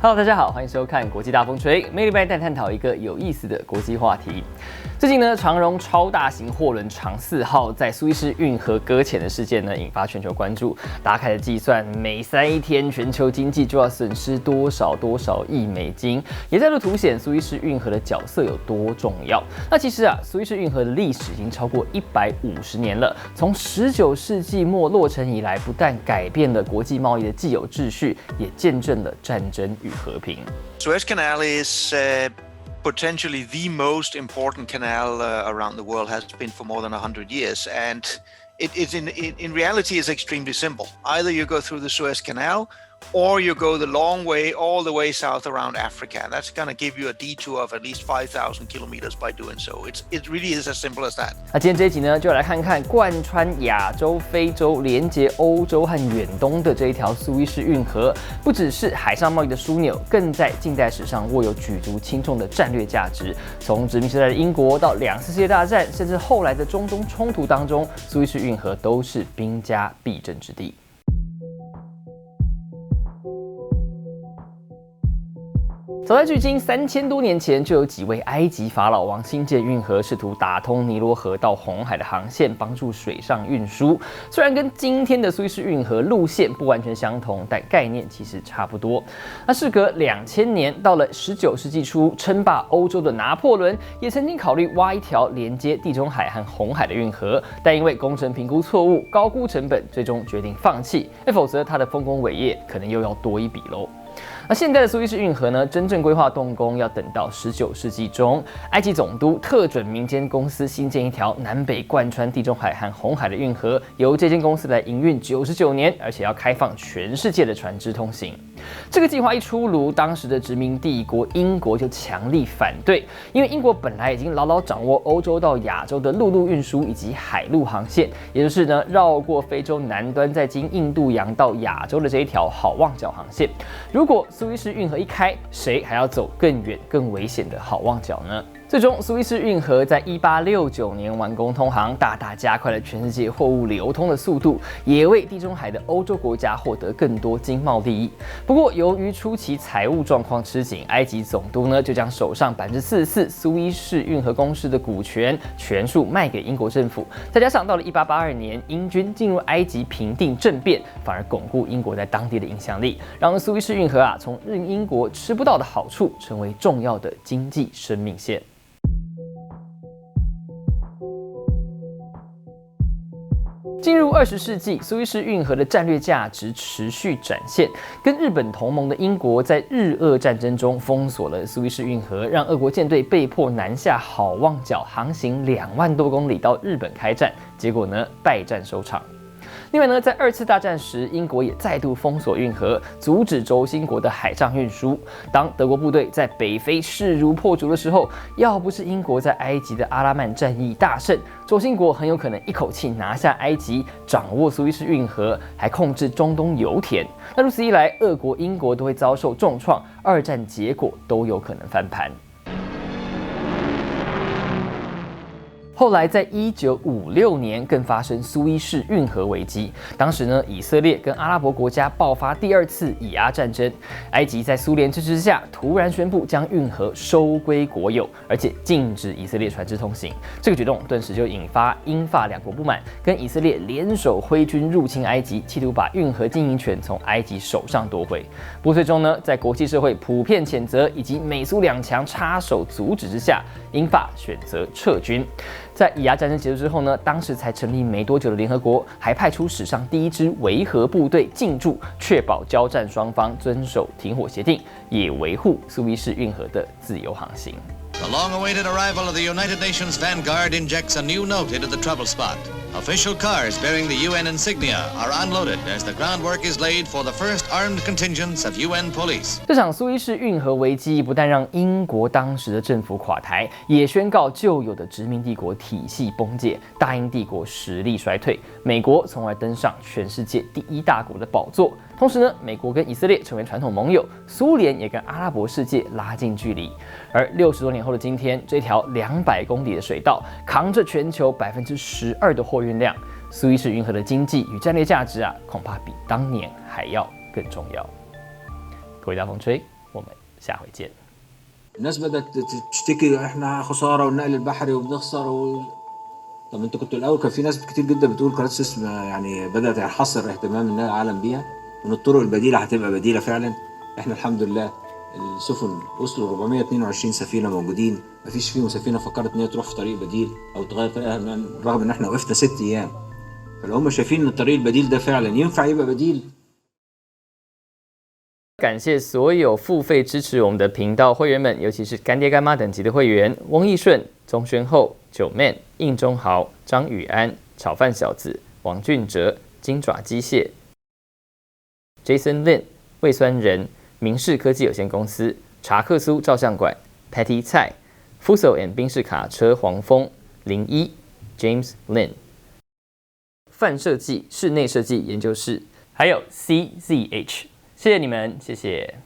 Hello， 大家好，欢迎收看国际大风吹，每礼拜带探讨一个有意思的国际话题。最近呢，长荣超大型货轮长4号在苏伊士运河搁浅的事件呢，引发全球关注。大家开始计算，每塞一天，全球经济就要损失多少亿美金，也再度凸显苏伊士运河的角色有多重要。那其实啊，苏伊士运河的历史已经超过150年了，从19世纪末落成以来，不但改变了国际贸易的既有秩序，也见证了战争与和平。Suez Canal is potentially the most important canal around the world, has been for more than 100 years, and it is in reality is extremely simple. Either you go through the Suez Canal, or you go the long way all the way south around Africa. That's going to give you a detour of at least 5,000 kilometers by doing so. It really is as simple as that. 那今天这一集呢，就来看看贯穿亚洲、非洲、连接欧洲和远东的这一条苏伊士运河，不只是海上贸易的枢纽，更在近代史上握有举足轻重的战略价值。从殖民时代的英国到2次世界大战，甚至后来的中东冲突当中，苏伊士运河都是兵家必争之地。早在距今3000多年前，就有几位埃及法老王兴建运河，试图打通尼罗河到红海的航线，帮助水上运输。虽然跟今天的苏伊士运河路线不完全相同，但概念其实差不多。那事隔2000年，到了19世纪初，称霸欧洲的拿破仑也曾经考虑挖一条连接地中海和红海的运河，但因为工程评估错误、高估成本，最终决定放弃。否则他的丰功伟业可能又要多一笔喽。那现在的苏伊士运河呢，真正规划动工要等到19世纪中，埃及总督特准民间公司新建一条南北贯穿地中海和红海的运河，由这间公司来营运99年，而且要开放全世界的船只通行。这个计划一出炉，当时的殖民帝国英国就强力反对，因为英国本来已经牢牢掌握欧洲到亚洲的陆路运输以及海路航线，也就是呢绕过非洲南端，再经印度洋到亚洲的这一条好望角航线。如果苏伊士运河一开，谁还要走更远、更危险的好望角呢？最终，苏伊士运河在1869年完工通航，大大加快了全世界货物流通的速度，也为地中海的欧洲国家获得更多经贸利益。不过，由于初期财务状况吃紧，埃及总督呢就将手上44%苏伊士运河公司的股权全数卖给英国政府。再加上到了1882年，英军进入埃及平定政变，反而巩固英国在当地的影响力，让苏伊士运河从英国吃不到的好处，成为重要的经济生命线。进入20世纪，苏伊士运河的战略价值持续展现。跟日本同盟的英国在日俄战争中封锁了苏伊士运河，让俄国舰队被迫南下好望角，航行2万多公里到日本开战，结果呢败战收场。另外呢，在2次大战时，英国也再度封锁运河，阻止轴心国的海上运输。当德国部队在北非势如破竹的时候，要不是英国在埃及的阿拉曼战役大胜，轴心国很有可能一口气拿下埃及，掌握苏伊士运河，还控制中东油田。那如此一来，俄国、英国都会遭受重创，二战结果都有可能翻盘。后来，在1956年更发生苏伊士运河危机。当时呢，以色列跟阿拉伯国家爆发第2次以阿战争。埃及在苏联支持下，突然宣布将运河收归国有，而且禁止以色列船只通行。这个举动顿时就引发英法2国不满，跟以色列联手挥军入侵埃及，企图把运河经营权从埃及手上夺回。不过最终呢，在国际社会普遍谴责以及美苏2强插手阻止之下，英法选择撤军。在以阿战争结束之后呢，当时才成立没多久的联合国，还派出史上第1支维和部队进驻，确保交战双方遵守停火协定，也维护苏伊士运河的自由航行。The long-awaited arrival of the United Nations Vanguard injects a new note into the trouble spot. Official cars bearing the UN insignia are unloaded as the groundwork is laid for the first armed contingents of UN police. 这场苏伊士运河危机不但让英国当时的政府垮台，也宣告旧有的殖民帝国体系崩解，大英帝国实力衰退，美国从而登上全世界第1大国的宝座。同时呢，美国跟以色列成为传统盟友，苏联也跟阿拉伯世界拉近距离。而60多年后的今天，这条200公里的水道扛着全球12%的货运量，苏伊士运河的经济与战略价值恐怕比当年还要更重要。各位大风吹，我们下回见。الناس بدأت تشتكي احنا خسارة والنقل البحري وبنخسر طب انتوا كنتوا الاول كان في ناس كتير جدا بتقول قناة السويس يعني بدأت تحصر اهتمام العالم بيها وان الطرق البديلة هتبقى بديلة فعلا. احنا الحمد لله السفن وصلوا 422 سفينة موجودين، مفيش فيهم سفينة فكرت ان هي تروح في طريق بديل او تغير طريقها رغم ان احنا وقفنا 6 ايام. فلو هم شايفين ان الطريق البديل ده فعلا ينفع يبقى بديل.感谢所有付费支持我们的频道会员们，尤其是干爹干妈等级的会员：翁义顺、钟宣厚、九 man、应中豪、张宇安、炒饭小子、王俊哲、金爪机械、Jason Lin、魏酸仁、明视科技有限公司、查克苏照相馆、Patty 蔡、Fuso and 宾士卡车黄蜂、01、James Lin、范设计室内设计研究室，还有 CZH。谢谢你们，谢谢。